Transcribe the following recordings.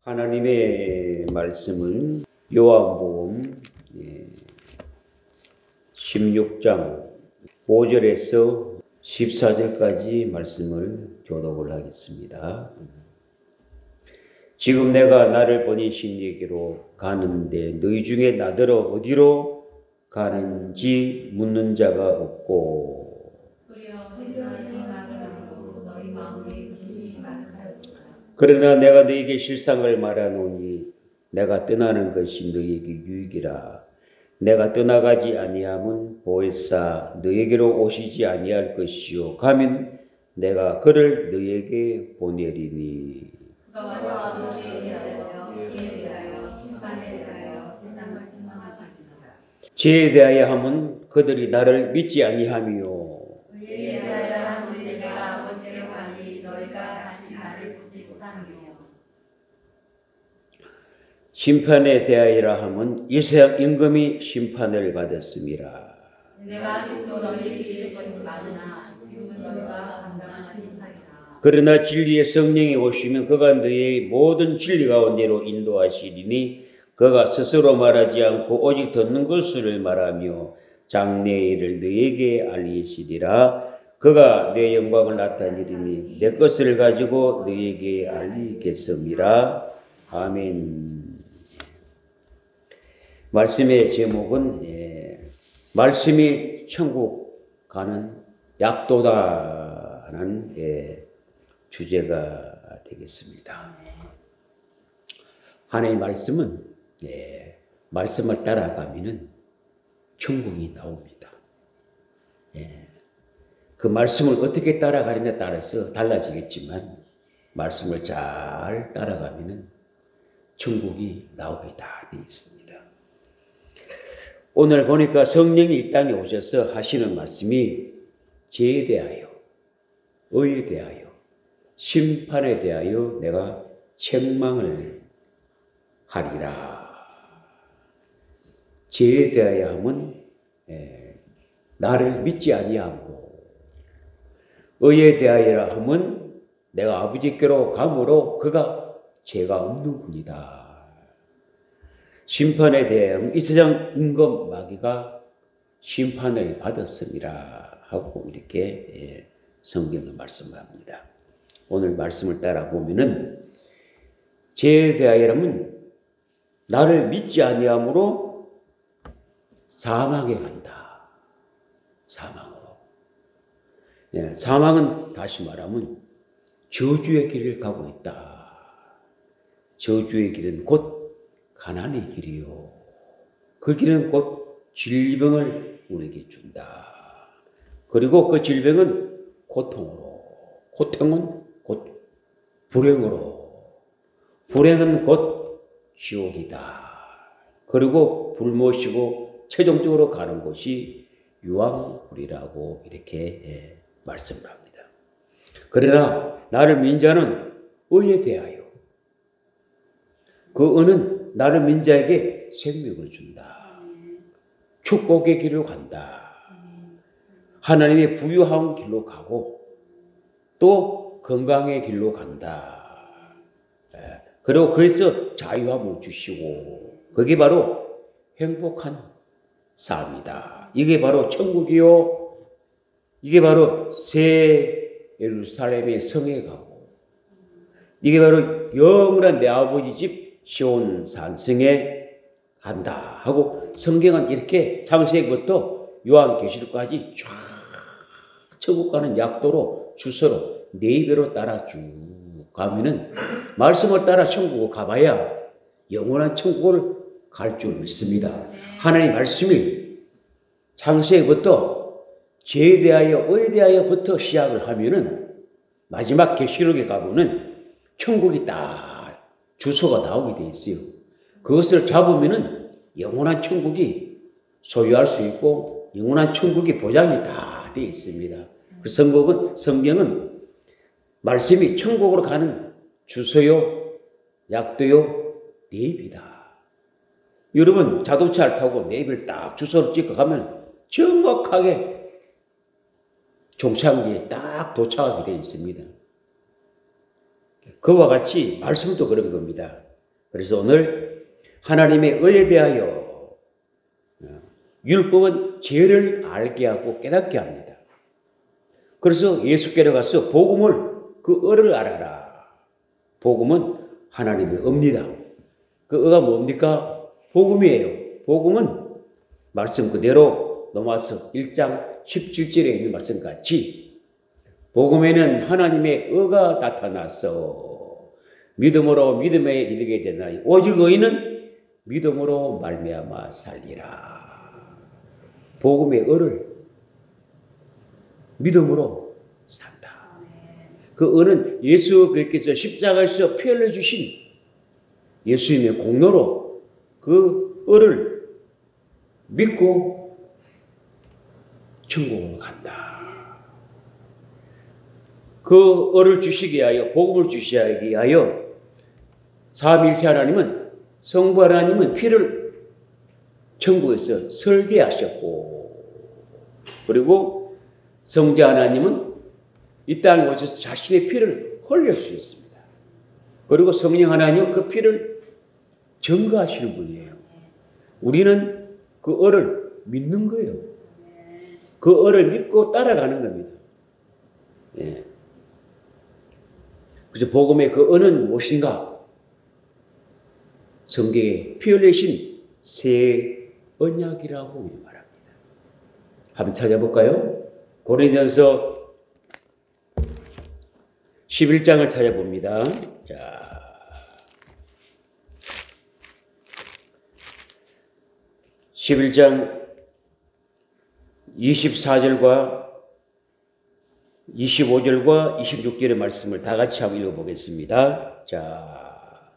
하나님의 말씀은 요한복음 16장 5절에서 14절까지 말씀을 교독을 하겠습니다. 지금 내가 나를 보내신 이에게로 가는데 너희 중에 나더러 어디로 가는지 묻는 자가 없고 그러나 내가 너희에게 실상을 말하노니 내가 떠나는 것이 너희에게 유익이라. 내가 떠나가지 아니함은 보혜사 너희에게로 오시지 아니할 것이요 가면 내가 그를 너희에게 보내리니. 죄에 대하여 함은 그들이 나를 믿지 아니함이요 심판에 대하여라 함은 이 세상 임금이 심판을 받았음이라. 내가 아직도 너희에게 이를 것이 많으나 지금은 너희가 감당할 심판이라. 그러나 진리의 성령이 오시면 그가 너희의 모든 진리 가운데로 인도하시리니 그가 스스로 말하지 않고 오직 듣는 것을 말하며 장래의 일을 너희에게 알리시리라. 그가 내 영광을 나타내리니 내 것을 가지고 너희에게 알리겠음이라. 아멘. 말씀의 제목은 말씀이 천국 가는 약도다라는 주제가 되겠습니다. 하나님의 말씀은 말씀을 따라가면은 천국이 나옵니다. 그 말씀을 어떻게 따라가느냐에 따라서 달라지겠지만 말씀을 잘 따라가면은 천국이 나오게 다 되어 있습니다. 오늘 보니까 성령이 이 땅에 오셔서 하시는 말씀이 죄에 대하여, 의에 대하여, 심판에 대하여 내가 책망을 하리라. 죄에 대하여 함은 나를 믿지 아니하고, 의에 대하여라 함은 내가 아버지께로 가므로 그가 죄가 없는 분이다. 심판에 대해 이 세상 임금 마귀가 심판을 받았음이라 하고 이렇게 성경은 말씀합니다. 오늘 말씀을 따라 보면은 죄에 대하여라면 나를 믿지 아니함으로 사망에 간다. 사망으로. 사망은 다시 말하면 저주의 길을 가고 있다. 저주의 길은 곧 가난의 길이요. 그 길은 곧 질병을 우리에게 준다. 그리고 그 질병은 고통으로, 고통은 곧 불행으로, 불행은 곧 지옥이다. 그리고 불 모시고 최종적으로 가는 곳이 유황불이라고 이렇게 말씀을 합니다. 그러나 나를 믿는 자는 의에 대하여 그 의는 나를 믿는 자에게 생명을 준다. 축복의 길로 간다. 하나님의 부유한 길로 가고 또 건강의 길로 간다. 그리고 거기서 자유함을 주시고 그게 바로 행복한 삶이다. 이게 바로 천국이요. 이게 바로 새 예루살렘의 성에 가고 이게 바로 영원한 내 아버지 집 시온 산성에 간다 하고 성경은 이렇게 창세기부터 요한계시록까지 쫙 천국 가는 약도로 주소로 네이버로 따라 쭉 가면은 말씀을 따라 천국을 가봐야 영원한 천국을 갈 줄 믿습니다. 하나님 말씀이 창세기부터 죄에 대하여 의에 대하여부터 시작을 하면은 마지막 계시록에 가보면 천국이 딱 주소가 나오게 돼 있어요. 그것을 잡으면은 영원한 천국이 소유할 수 있고 영원한 천국이 보장이 다 되어 있습니다. 성경은 말씀이 천국으로 가는 주소요, 약도요, 네이비다. 여러분 자동차를 타고 네이비를 딱 주소를 찍어 가면 정확하게 종착지에 딱 도착하게 되어 있습니다. 그와 같이 말씀도 그런 겁니다. 그래서 오늘 하나님의 의에 대하여 율법은 죄를 알게 하고 깨닫게 합니다. 그래서 예수께로 가서 복음을 그 의를 알아라. 복음은 하나님의 의입니다. 그 의가 뭡니까? 복음이에요. 복음은 말씀 그대로 로마서 1장 17절에 있는 말씀 같이 복음에는 하나님의 의가 나타나서 믿음으로 믿음에 이르게 되나니 오직 의인은 믿음으로 말미암아 살리라. 복음의 의를 믿음으로 산다. 그 의는 예수 그리스도께서 십자가에서 피 흘려 주신 예수님의 공로로 그 의를 믿고 천국으로 간다. 그 의를 주시기 위하여 복음을 주시기 위하여 삼위일체 하나님은 성부 하나님은 피를 천국에서 설계하셨고 그리고 성자 하나님은 이 땅에 오셔서 자신의 피를 흘려주셨습니다. 그리고 성령 하나님은 그 피를 증거하시는 분이에요. 우리는 그 의를 믿는 거예요. 그 의를 믿고 따라가는 겁니다. 예. 그래서 복음의 그 의는 무엇인가? 성경에 피 흘리신 새 언약이라고 말합니다. 한번 찾아볼까요? 고린도전서 11장을 찾아봅니다. 자, 11장 24절과 25절과 26절의 말씀을 다 같이 한번 읽어보겠습니다. 자,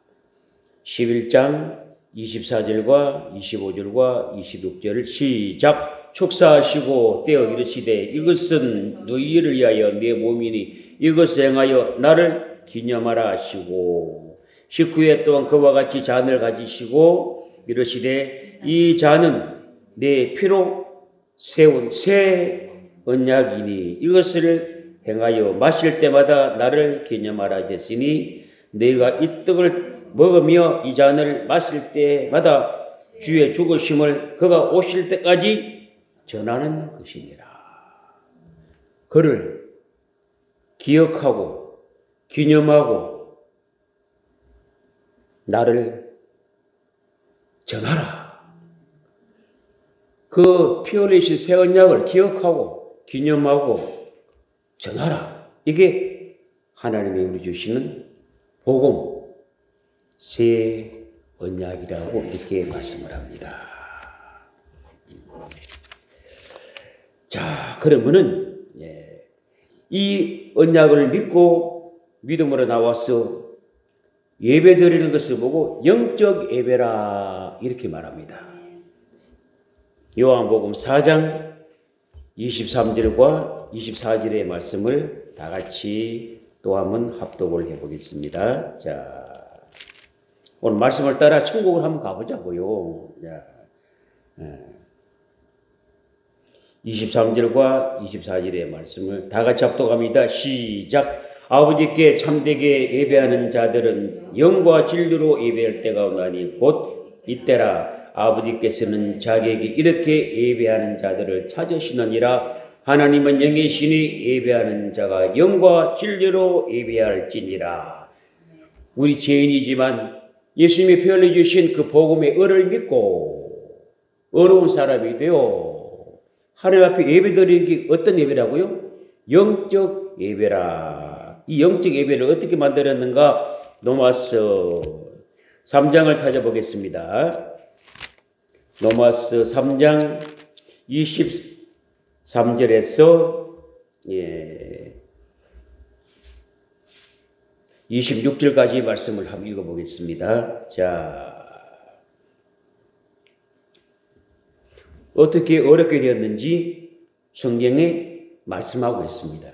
11장 24절과 25절과 26절을 시작. 축사하시고 떼어 이르시되 이것은 너희를 위하여 내 몸이니 이것을 행하여 나를 기념하라 하시고 19회 동안 그와 같이 잔을 가지시고 이르시되 이 잔은 내 피로 세운 새 언약이니 이것을 행하여 마실 때마다 나를 기념하라 하셨으니 너희가 이 떡을 먹으며 이 잔을 마실 때마다 주의 죽으심을 그가 오실 때까지 전하는 것이니라. 그를 기억하고 기념하고 나를 전하라. 그 피 흘리신 새 언약을 기억하고 기념하고 전하라. 이게 하나님이 우리 주시는 복음 새 언약이라고 이렇게 말씀을 합니다. 자, 그러면은 이 언약을 믿고 믿음으로 나와서 예배 드리는 것을 보고 영적 예배라 이렇게 말합니다. 요한복음 4장 23절과 24절의 말씀을 다 같이 또 한번 합독을 해보겠습니다. 자, 오늘 말씀을 따라 천국을 한번 가보자고요. 자, 23절과 24절의 말씀을 다 같이 합독합니다. 시작. 아버지께 참되게 예배하는 자들은 영과 진리로 예배할 때가 오나니 곧 이때라. 아버지께서는 자기에게 이렇게 예배하는 자들을 찾으시느니라. 하나님은 영이시니 예배하는 자가 영과 진리로 예배할지니라. 우리 죄인이지만 예수님이 피 흘려 주신 그 복음의 의를 믿고 어려운 사람이 되어 하나님 앞에 예배 드리는 게 어떤 예배라고요? 영적 예배라. 이 영적 예배를 어떻게 만들었는가? 로마서 3장을 찾아보겠습니다. 로마서 3장 23절에서 26절까지 말씀을 한번 읽어보겠습니다. 자, 어떻게 어렵게 되었는지 성경에 말씀하고 있습니다.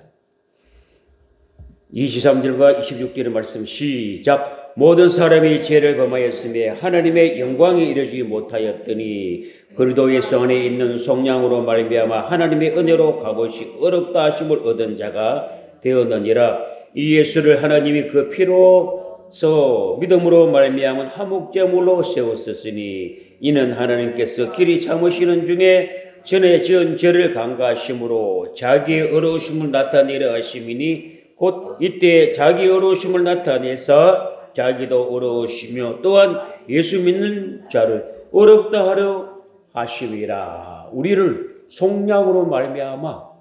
23절과 26절의 말씀 시작. 모든 사람이 죄를 범하였으며 하나님의 영광에 이르지 못하였더니 그리스도 예수 안에 있는 속량으로 말미암아 하나님의 은혜로 값없이 어렵다 하심을 얻은 자가 되었느니라. 이 예수를 하나님이 그 피로 믿음으로 말미암은 화목제물로 세웠었으니 이는 하나님께서 길이 참으시는 중에 전에 지은 죄를 간과하심으로 자기의 어려우심을 나타내려 하심이니 곧 이때 자기 어려우심을 나타내사 자기도 어려우시며 또한 예수 믿는 자를 어렵다 하려 하심이라. 우리를 속량으로 말미암아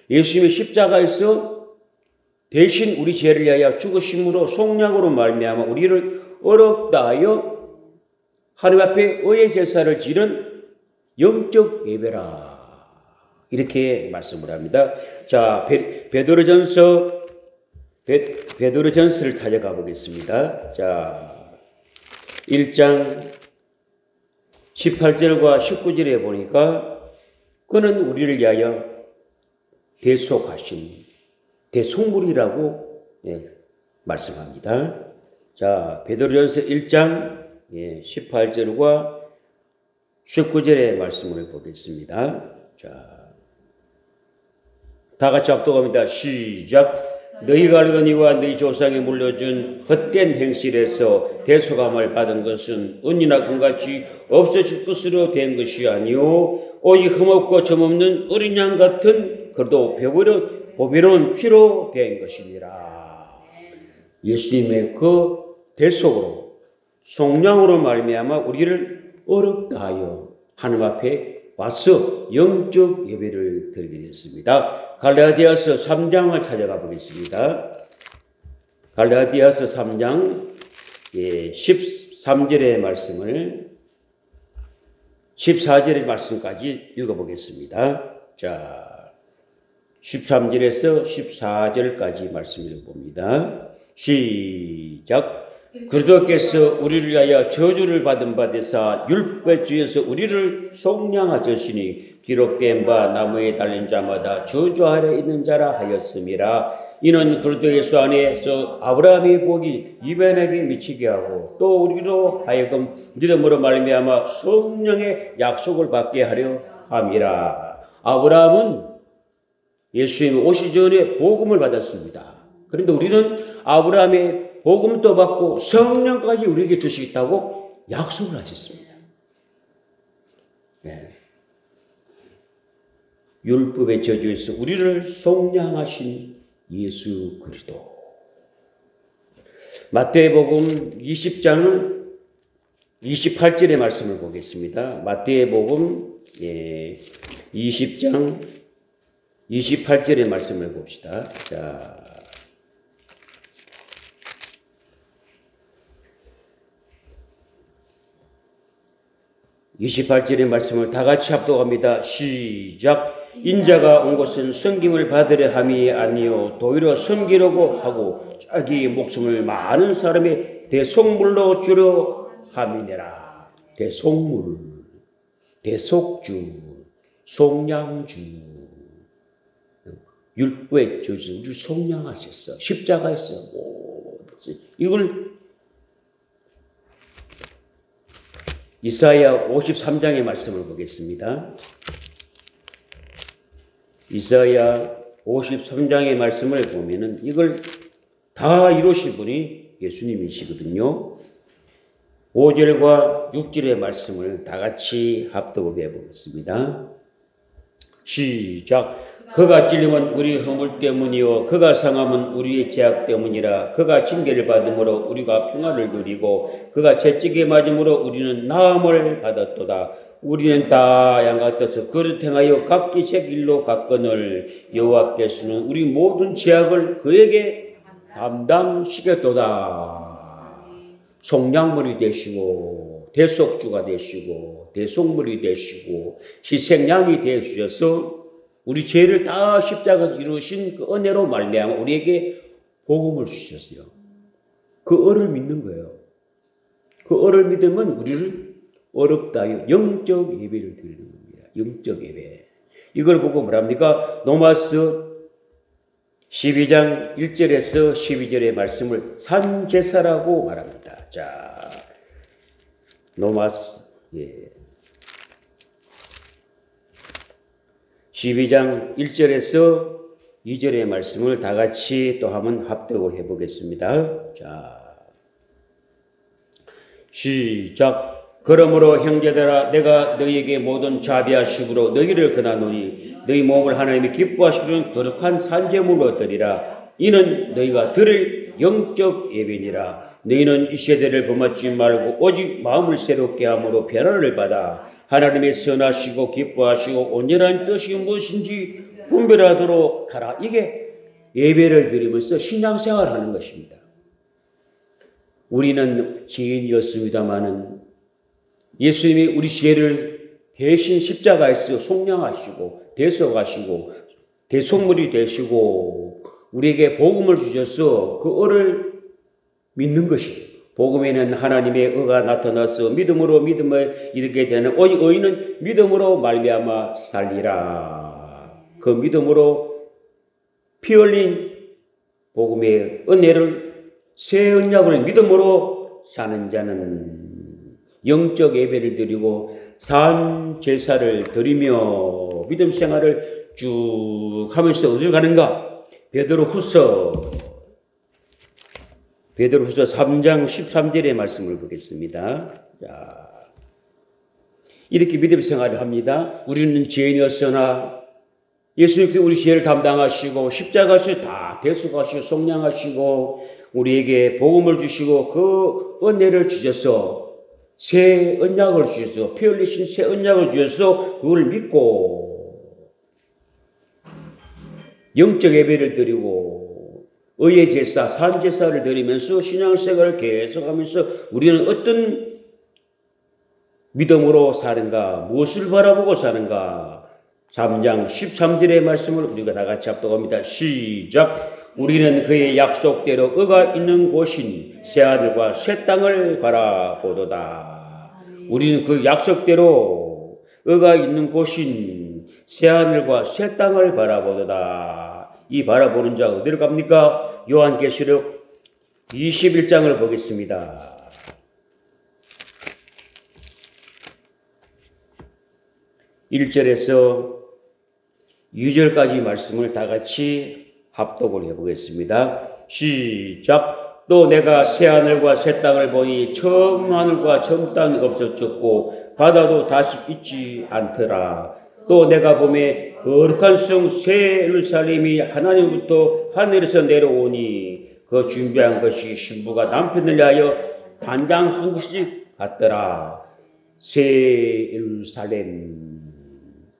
예수님의 십자가에서 대신 우리 죄를 위하여 죽으심으로 속량으로 말미암아 우리를 어렵다 하여 하나님 앞에 의의 제사를 지른 영적 예배라. 이렇게 말씀을 합니다. 자, 베드로전서를 찾아가 보겠습니다. 자, 1장 18절과 19절에 보니까 그는 우리를 위하여 대속하신 대속물이라고 말씀합니다. 자, 베드로전서 1장 18절과 19절의 말씀을 보겠습니다. 자, 다 같이 합독합니다. 시작. 너희가 알거니와 너희 조상이 물려준 헛된 행실에서 대속함을 받은 것은 은이나 금같이 없어질 것으로 된 것이 아니요 오직 흠없고 점없는 어린 양 같은 그래도 보배로운 피로 된 것이니라. 예수님의 그 대속으로 속량으로 말미암아 우리를 어렵다 하여 하나님 앞에 와서 영적 예배를 드리게 됐습니다. 갈라디아서 3장을 찾아가 보겠습니다. 갈라디아서 3장 13절의 말씀을 14절의 말씀까지 읽어보겠습니다. 자, 13절에서 14절까지 말씀을 봅니다. 시작. 그리스도께서 우리를 위하여 저주를 받은 바 되사 율법 주에서 우리를 속량하셨으니 기록된 바 나무에 달린 자마다 저주 아래 있는 자라 하였음이라. 이는 그리스도 예수 안에서 아브라함의 복이 이방인에게 미치게 하고 또 우리로 하여금 믿음으로 말미암아 성령의 약속을 받게 하려 함이라. 아브라함은 예수님이 오시기 전에 복음을 받았습니다. 그런데 우리는 아브라함의 복음도 받고 성령까지 우리에게 주시겠다고 약속을 하셨습니다. 네. 율법의 저주에서 우리를 속량하신 예수 그리스도. 마태복음 20장은 28절의 말씀을 보겠습니다. 마태복음 20장 28절의 말씀을 봅시다. 자, 28절의 말씀을 다 같이 합독합니다. 시작. 인자가 온 것은 섬김을 받으려 함이 아니요 도리어 섬기려고 하고 자기 목숨을 많은 사람의 대속물로 주려 함이니라. 대속물, 대속주, 속량주, 율법의 저주를 속량하셨어. 십자가에서 이걸 이사야 53장의 말씀을 보겠습니다. 이사야 53장의 말씀을 보면은 이걸 다 이루신 분이 예수님이시거든요. 5절과 6절의 말씀을 다 같이 합독해 보겠습니다. 시작. 그가 찔림은 우리 허물 때문이요 그가 상함은 우리의 죄악 때문이라. 그가 징계를 받음으로 우리가 평안을 누리고 그가 채찍에 맞음으로 우리는 나음을 받았도다. 우리는 다 양같아서 그릇 행하여 각기 제 길로 갔거늘 여호와께서는 우리 모든 죄악을 그에게 담당시켰도다. 속량물이 되시고 대속주가 되시고 대속물이 되시고 희생양이 되시어서 우리 죄를 다 십자가에서 이루신 그 은혜로 말미암아 우리에게 복음을 주셨어요. 그 은을 믿는 거예요. 그 은을 믿으면 우리를 어렵다 영적 예배를 드리는 겁니다. 영적 예배. 이걸 보고 뭐랍니까? 로마서 12장 1절에서 12절의 말씀을 산제사라고 말합니다. 자, 로마서 12장 1절에서 2절의 말씀을 다 같이 또 한번 합독을 해보겠습니다. 자, 시작. 그러므로 형제들아 내가 너희에게 모든 자비하심으로 너희를 권하노니 너희 몸을 하나님이 기뻐하시는 거룩한 산제물로 드리라. 이는 너희가 드릴 영적 예배니라. 너희는 이 세대를 범하지 말고 오직 마음을 새롭게 함으로 변화를 받아 하나님의 선하시고 기뻐하시고 온전한 뜻이 무엇인지 분별하도록 하라. 이게 예배를 드리면서 신앙생활을 하는 것입니다. 우리는 죄인이었습니다마는 예수님이 우리 죄를 대신 십자가에서 속량하시고 대속하시고 대속물이 되시고 우리에게 복음을 주셔서 그 의를 믿는 것이 복음에는 하나님의 의가 나타나서 믿음으로 믿음을 이르게 되는 오직 의인은 믿음으로 말미암아 살리라. 그 믿음으로 피 흘린 복음의 은혜를 새 언약을 믿음으로 사는 자는 영적 예배를 드리고 산 제사를 드리며 믿음 생활을 쭉 하면서 어디로 가는가? 베드로후서 3장 13절의 말씀을 보겠습니다. 자, 이렇게 믿음 생활을 합니다. 우리는 죄인이었으나 예수님께서 우리 죄를 담당하시고 십자가에서 다 대속하시고 속량하시고 우리에게 복음을 주시고 그 은혜를 주셔서 새 언약을 주셔서 피 흘리신 새 언약을 주셔서 그걸 믿고 영적 예배를 드리고 의의 제사, 산 제사를 드리면서 신앙생활을 계속하면서 우리는 어떤 믿음으로 사는가, 무엇을 바라보고 사는가? 3장 13절의 말씀을 우리가 다 같이 합독합니다. 시작. 우리는 그의 약속대로 의가 있는 곳인 새하늘과 새 땅을 바라보도다. 우리는 그 약속대로 의가 있는 곳인 새하늘과 새 땅을 바라보도다. 이 바라보는 자 어디로 갑니까? 요한계시록 21장을 보겠습니다. 1절에서 2절까지 말씀을 다 같이 합독을 해보겠습니다. 시작. 또 내가 새 하늘과 새 땅을 보니 처음 하늘과 처음 땅이 없어졌고 바다도 다시 있지 않더라. 또 내가 보매 거룩한 성 새 예루살렘이 하나님부터 하늘에서 내려오니 그 준비한 것이 신부가 남편을 위하여 단장한 것이 같더라. 새 예루살렘.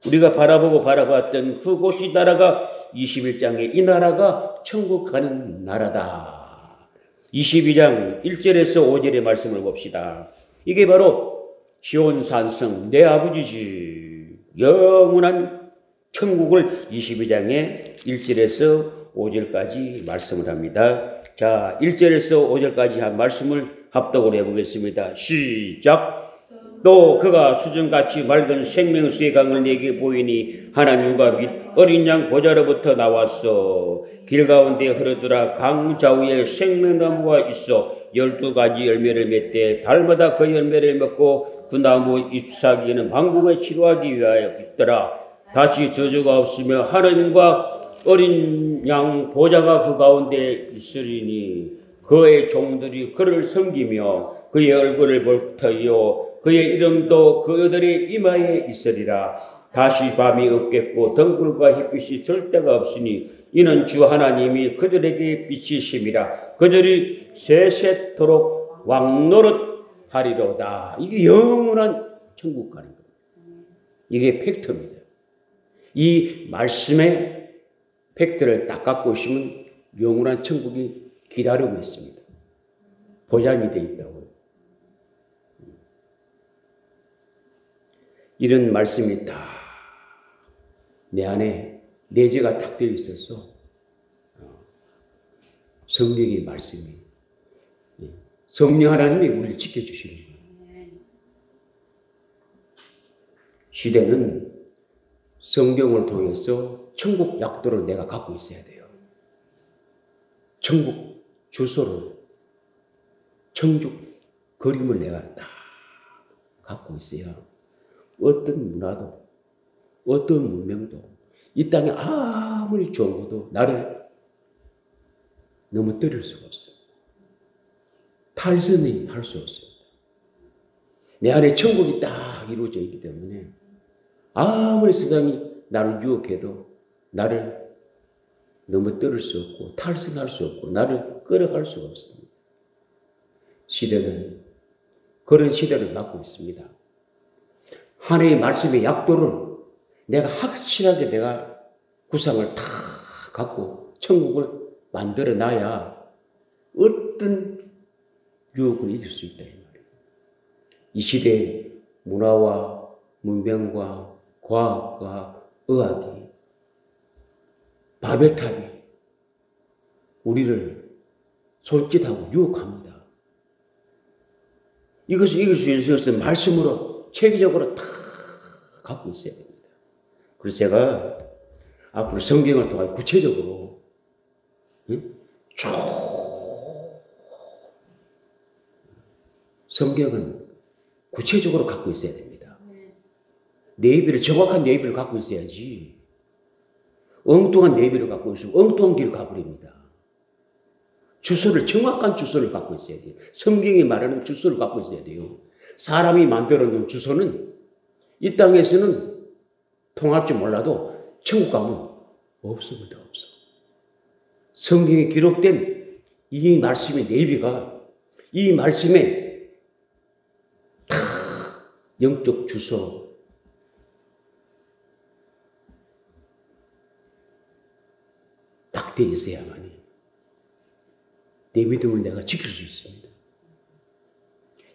우리가 바라봤던 그곳이 나라가 21장에 이 나라가 천국 가는 나라다. 22장 1절에서 5절의 말씀을 봅시다. 이게 바로 시온산성 내 아버지지. 영원한 천국을 22장에 1절에서 5절까지 말씀을 합니다. 자, 1절에서 5절까지 한 말씀을 합독을 해보겠습니다. 시작. 또 그가 수정같이 맑은 생명수의 강을 내게 보이니 하나님과 및 어린 양 보좌로부터 나왔어. 길 가운데 흐르더라. 강 좌우에 생명나무가 있어 12가지 열매를 맺되 달마다 그 열매를 먹고 그 나무 잎사귀에는 만국을 치료하기 위하여 있더라. 다시 저주가 없으며 하나님과 어린 양 보좌가 그 가운데 있으리니 그의 종들이 그를 섬기며 그의 얼굴을 볼 터이요 그의 이름도 그들의 이마에 있으리라. 다시 밤이 없겠고 등불과 햇빛이 절대가 없으니 이는 주 하나님이 그들에게 빛이심이라. 그들이 세세토록 왕노릇하리로다. 이게 영원한 천국 가는 겁니다. 이게 팩트입니다. 이 말씀의 팩트를 딱 갖고 있으면 영원한 천국이 기다리고 있습니다. 보장이 되어 있다고요. 이런 말씀이 다 내 안에 내재가 딱 되어 있어서 성령의 말씀이 성령 하나님이 우리를 지켜주시는 거예요. 시대는 성경을 통해서 천국 약도를 내가 갖고 있어야 돼요. 천국 주소를, 천국 그림을 내가 딱 갖고 있어야 어떤 문화도 어떤 문명도 이 땅에 아무리 좋은 것도 나를 넘어뜨릴 수가 없어요. 탈선이 할 수 없습니다. 내 안에 천국이 딱 이루어져 있기 때문에 아무리 세상이 나를 유혹해도 나를 넘어뜨릴 수 없고 탈선할 수 없고 나를 끌어갈 수가 없습니다. 시대는 그런 시대를 맞고 있습니다. 하나님의 말씀의 약도를 내가 확실하게 내가 구상을 다 갖고 천국을 만들어 놔야 어떤 유혹을 이길 수 있다 이 말이에요. 이 시대의 문화와 문명과 과학과 의학이 바벨탑이 우리를 손짓하고 유혹합니다. 이것을 이길 수 있어서 말씀으로 체계적으로 다 갖고 있어야 됩니다. 그래서 제가 앞으로 성경을 통해 구체적으로 쭉 성경은 구체적으로 갖고 있어야 됩니다. 네이비를 정확한 네이비를 갖고 있어야지 엉뚱한 네이비를 갖고 있으면 엉뚱한 길을 가버립니다. 주소를 정확한 주소를 갖고 있어야 돼요. 성경이 말하는 주소를 갖고 있어야 돼요. 사람이 만들어 놓은 주소는 이 땅에서는 통할 줄 몰라도 천국 가면 없습니다. 없어. 성경에 기록된 이 말씀의 네이비가 이 말씀의 다 영적 주소 딱 돼 있어야만이 내 믿음을 내가 지킬 수 있습니다.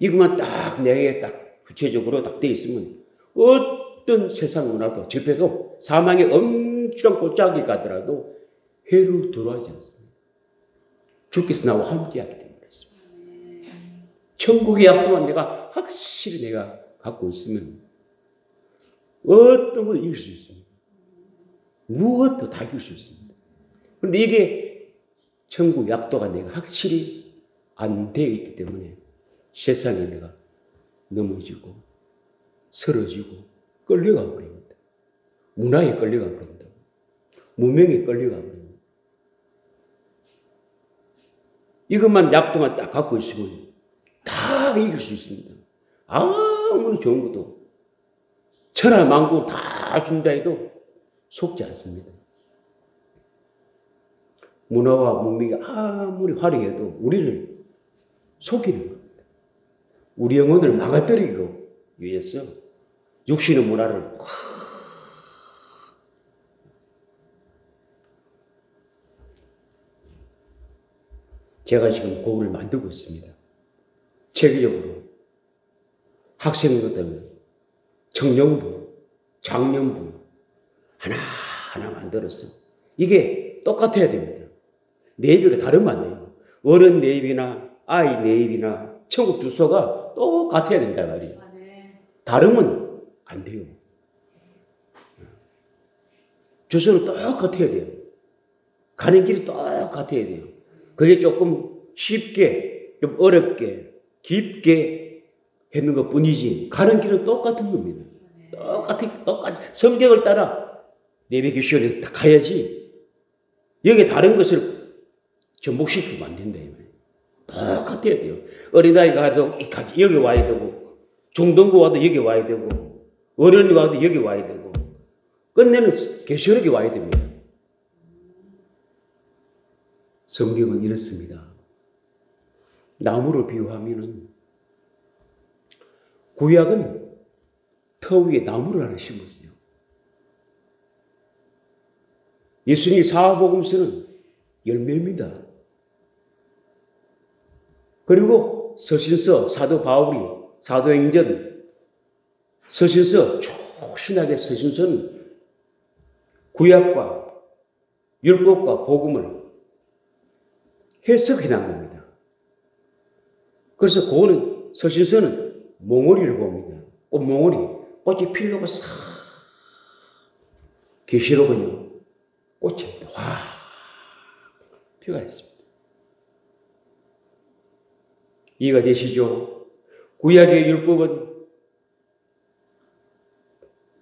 이것만 딱 내게 딱 구체적으로 딱 돼 있으면 어떤 세상 문화도 집회도 사망의 엄청 골짜기 가더라도 해로 들어가지 않습니다. 주께서 나와 함께하기 때문에 그렇습니다. 천국의 약도만 내가 확실히 내가 갖고 있으면 어떤 걸 이길 수 있습니다. 무엇도 다 이길 수 있습니다. 그런데 이게 천국 약도가 내가 확실히 안 되어 있기 때문에 세상에 내가 넘어지고 쓰러지고 끌려가 버립니다. 문화에 끌려가 버린다. 문명에 끌려가 버립니다. 이것만 약도만 딱 갖고 있으면 다 이길 수 있습니다. 아무리 좋은 것도 천하만국 다 준다 해도 속지 않습니다. 문화와 문명이 아무리 화려해도 우리를 속이는 겁니다. 우리 영혼을 망가뜨리기 위해서 육신의 문화를 제가 지금 곡을 만들고 있습니다. 체계적으로 학생부터 청년부, 장년부 하나하나 만들어서 이게 똑같아야 됩니다. 네이비가 다르면 안 돼요. 어른 네이비나 아이 네이비나 천국 주소가 똑같아야 된다 말이에요. 다르면 안 돼요. 주소는 똑같아야 돼요. 가는 길이 똑같아야 돼요. 그게 조금 쉽게, 좀 어렵게, 깊게 했는 것 뿐이지 가는 길은 똑같은 겁니다. 똑같이 성경을 따라 내비게이션에 다 가야지 여기 다른 것을 전복시키면 안 된다. 똑같아야 돼요. 어린아이가 가도 여기 와야 되고 중등부 와도 여기 와야 되고 어른이 와도 여기 와야 되고 끝내는 계시록에 와야 됩니다. 성경은 이렇습니다. 나무를 비유하면은 구약은 터 위에 나무를 하나 심었어요. 예수님 사복음서는 열매입니다. 그리고 서신서 사도 바울이 사도행전 서신서 초신하게 서신서는 구약과 율법과 복음을 해석해 난 겁니다. 그래서 그거는 서신서는 몽오리를 봅니다. 몽오리 꽃이 피려고 싹 계시록은요 꽃입니다. 와 피가 있습니다. 이해가 되시죠? 구약의 율법은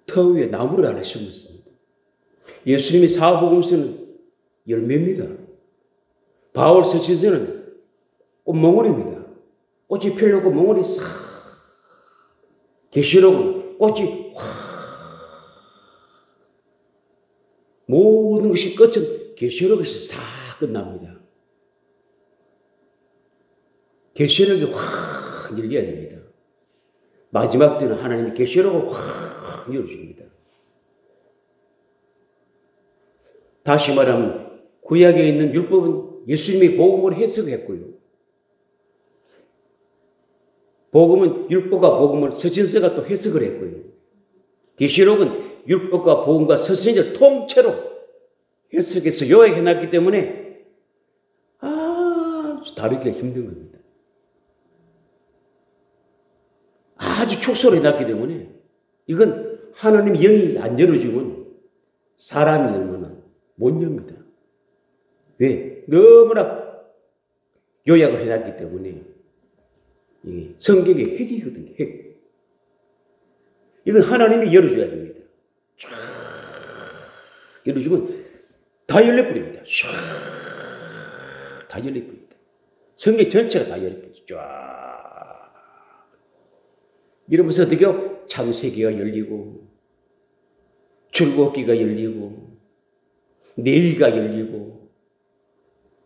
터 위에 나무를 하나 심었습니다. 예수님의 사복음서는 열매입니다. 바울 서신서는 꽃 몽오리입니다. 꽃이 피려고 몽오리 싹 계시록은 꽃이 확 모든 것이 끝은 계시록에서 다 끝납니다. 계시록이 확 열려야 됩니다. 마지막 때는 하나님이 계시록을 확 열어줍니다. 다시 말하면 구약에 있는 율법은 예수님이 복음으로 해석했고요. 복음은 율법과 복음을 서신서가 또 해석을 했고요. 계시록은 율법과 복음과 서신을 통째로 해석해서 요약해놨기 때문에 아주 다루기가 힘든 겁니다. 아주 축소를 해놨기 때문에 이건 하나님 영이 안 열어주면 사람이 열면 못 엽니다. 왜? 너무나 요약을 해놨기 때문에 성경의 핵이거든요. 핵. 이건 하나님이 열어줘야 됩니다. 쫙 열어주면 다 열려버립니다. 쫙 다 열려버립니다. 성경 전체가 다 열려버립니다. 쫙. 이러면서 어떻게요? 창세기가 열리고 출애굽기가 열리고 레위기가 열리고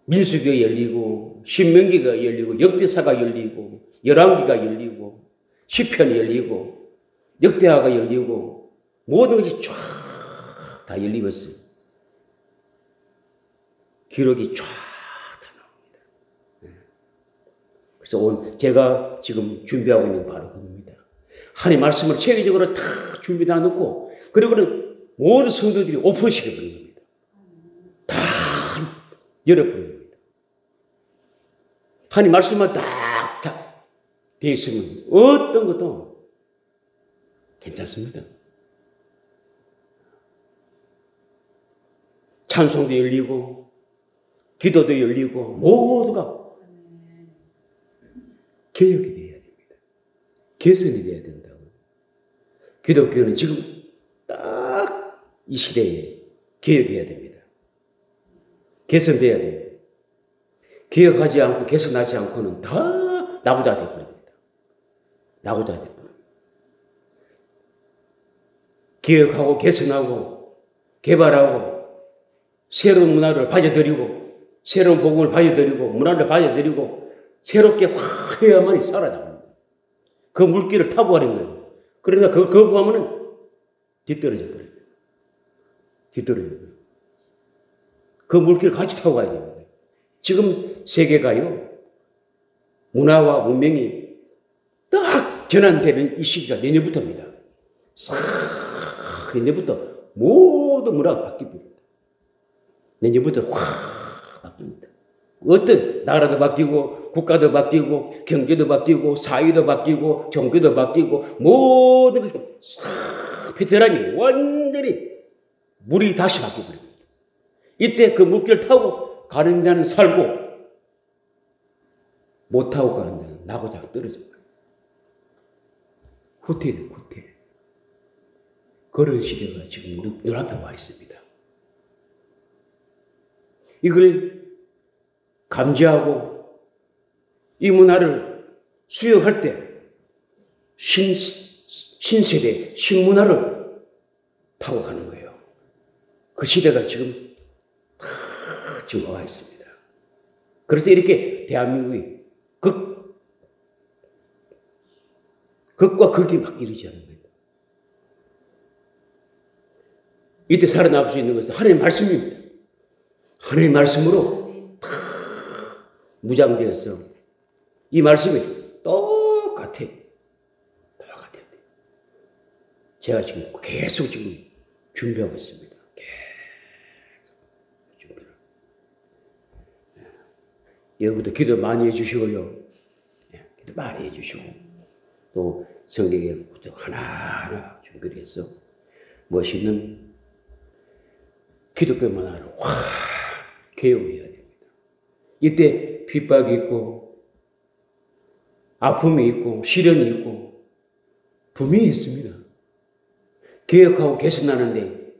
민수기가 열리고 신명기가 열리고 역대사가 열리고 열왕기가 열리고 시편이 열리고 역대하가 열리고 모든 것이 쫙 다 열리면서 기록이 쫙 다 나옵니다. 그래서 오늘 제가 지금 준비하고 있는 바로 그겁니다. 하나님 말씀을 체계적으로 다 준비 다 놓고 그리고는 모든 성도들이 오픈시켜버린 겁니다. 다 열어버린 겁니다. 하나님 말씀만 딱 되어 있으면 어떤 것도 괜찮습니다. 찬송도 열리고 기도도 열리고 모두가 개혁이 되어야 됩니다. 개선이 되어야 된다고. 기독교는 지금 딱 이 시대에 개혁해야 됩니다. 개선돼야 돼요. 개혁하지 않고 개선하지 않고는 다 나고자 되어버립니다. 나고자 되어버립니다. 개혁하고 개선하고 개발하고 새로운 문화를 받아들이고 새로운 복음을 받아들이고 문화를 받아들이고 새롭게 확 해야만이 살아납니다. 그 물길을 타고 가는 거예요. 그러나 그 거부하면 뒤떨어져 버립니다. 뒤떨어져 버려요. 그 물길을 같이 타고 가야 됩니다. 지금 세계가요 문화와 문명이 딱 전환되는 이 시기가 내년부터입니다. 싹 내년부터 모든 문화가 바뀝니다. 내년부터 확 바뀝니다. 어떤 나라도 바뀌고 국가도 바뀌고 경제도 바뀌고 사회도 바뀌고 종교도 바뀌고 모든 패트랑이 완전히 물이 다시 바뀌어버립니다. 이때 그 물길을 타고 가는 자는 살고 못 타고 가는 자는 나고자 떨어져 버립니다. 후퇴는 후퇴. 그런 시대가 지금 우리 눈앞에 와 있습니다. 이걸 감지하고 이 문화를 수용할 때 신세대, 신문화를 타고 가는 거예요. 그 시대가 지금 지금 와 있습니다. 그래서 이렇게 대한민국이 극과 극이 막 이루어지는 겁니다. 이때 살아남을 수 있는 것은 하나님의 말씀입니다. 하나님의 말씀으로 다 무장되어서 이 말씀이 똑같아요. 똑같아요. 제가 지금 계속 지금 준비하고 있습니다. 계속 준비를. 여러분도 기도 많이 해주시고요. 기도 많이 해주시고 또 성경에 하나하나 준비를 해서 멋있는 기독교 문화를 확 개혁해야 됩니다. 이때 핍박이 있고 아픔이 있고 시련이 있고 분명히 있습니다. 개혁하고 개선하는데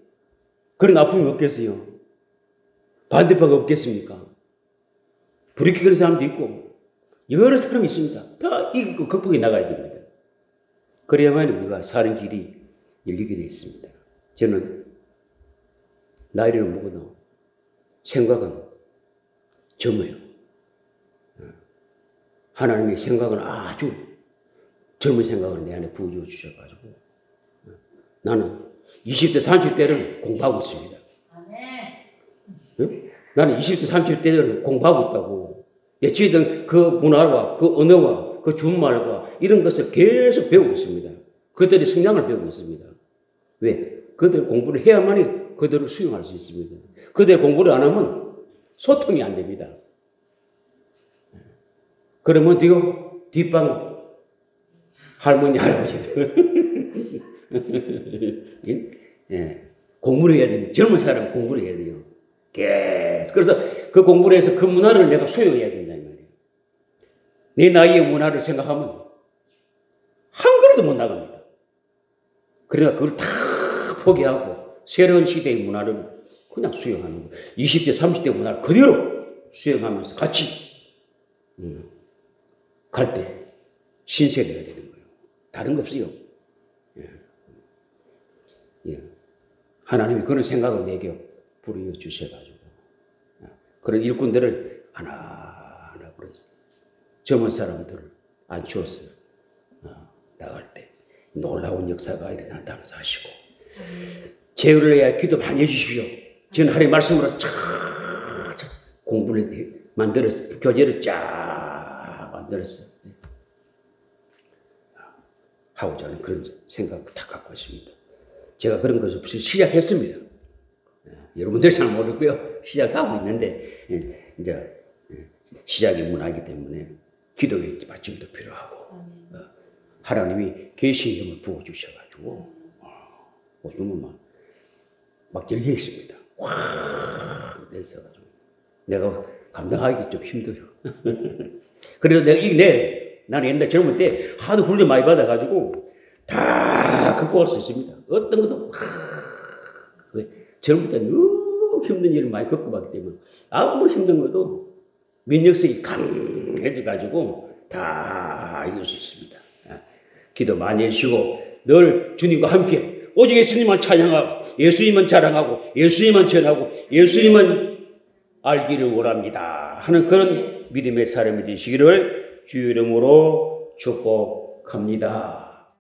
그런 아픔이 없겠어요? 반대파가 없겠습니까? 불이익하는 사람도 있고 여러 사람이 있습니다. 다 이기고 극복해 나가야 됩니다. 그래야만 우리가 사는 길이 열리게 되어 있습니다. 저는 나이를 먹어도 생각은 젊어요. 하나님의 생각은 아주 젊은 생각을 내 안에 부어주어 주셔가지고 나는 20대, 30대를 공부하고 있습니다. 응? 나는 20대, 30대를 공부하고 있다고. 예치던 그 문화와 그 언어와 그 준말과 이런 것을 계속 배우고 있습니다. 그들의 성향을 배우고 있습니다. 왜? 그들 공부를 해야만이 그들을 수용할 수 있습니다. 그들 공부를 안 하면 소통이 안 됩니다. 그러면 뒷방 할머니, 할아버지들. 예. 공부를 해야 됩니다. 젊은 사람은 공부를 해야 돼요. 계속. 그래서 그 공부를 해서 그 문화를 내가 수용해야 된다, 이 말이에요. 내 나이의 문화를 생각하면 한 걸음도 못 나갑니다. 그러니까 그걸 다 포기하고 새로운 시대의 문화를 그냥 수용하는 거예요. 20대, 30대 문화를 그대로 수용하면서 같이 갈 때 신세대가 되는 거예요. 다른 거 없어요. 예. 예. 하나님이 그런 생각을 내게 부르여 주셔가지고 그런 일꾼들을 하나하나 부르셨어요. 젊은 사람들을 앉혀서 나갈 때 놀라운 역사가 일어난다면서 하시고 제의를 해야 기도 많이 해주십시오. 저는 하나님의 말씀으로 쫙 공부를 만들었어요. 교재를 쫙 만들었어요. 하고자 하는 그런 생각 다 갖고 있습니다. 제가 그런 것을 시작했습니다. 여러분들 잘 모르고요. 시작하고 있는데 이제 시작이 문화이기 때문에 기도의 받침도 필요하고 하나님이 계시의 힘을 부어주셔가지고 정말 막 열려 있습니다. 확 내서가지고 내가 감당하기 좀 힘들어. 그래서 나는 옛날 젊을 때 하도 훈련 많이 받아가지고 다 극복할 수 있습니다. 어떤 것도 젊을 때 너무 힘든 일을 많이 겪어봤기 때문에 아무리 힘든 것도 민력성이 강해져가지고 다 이길 수 있습니다. 기도 많이 해주시고 늘 주님과 함께 오직 예수님만 찬양하고 예수님만 자랑하고 예수님만 전하고 예수님만 알기를 원합니다 하는 그런 믿음의 사람이 되시기를 주 이름으로 축복합니다.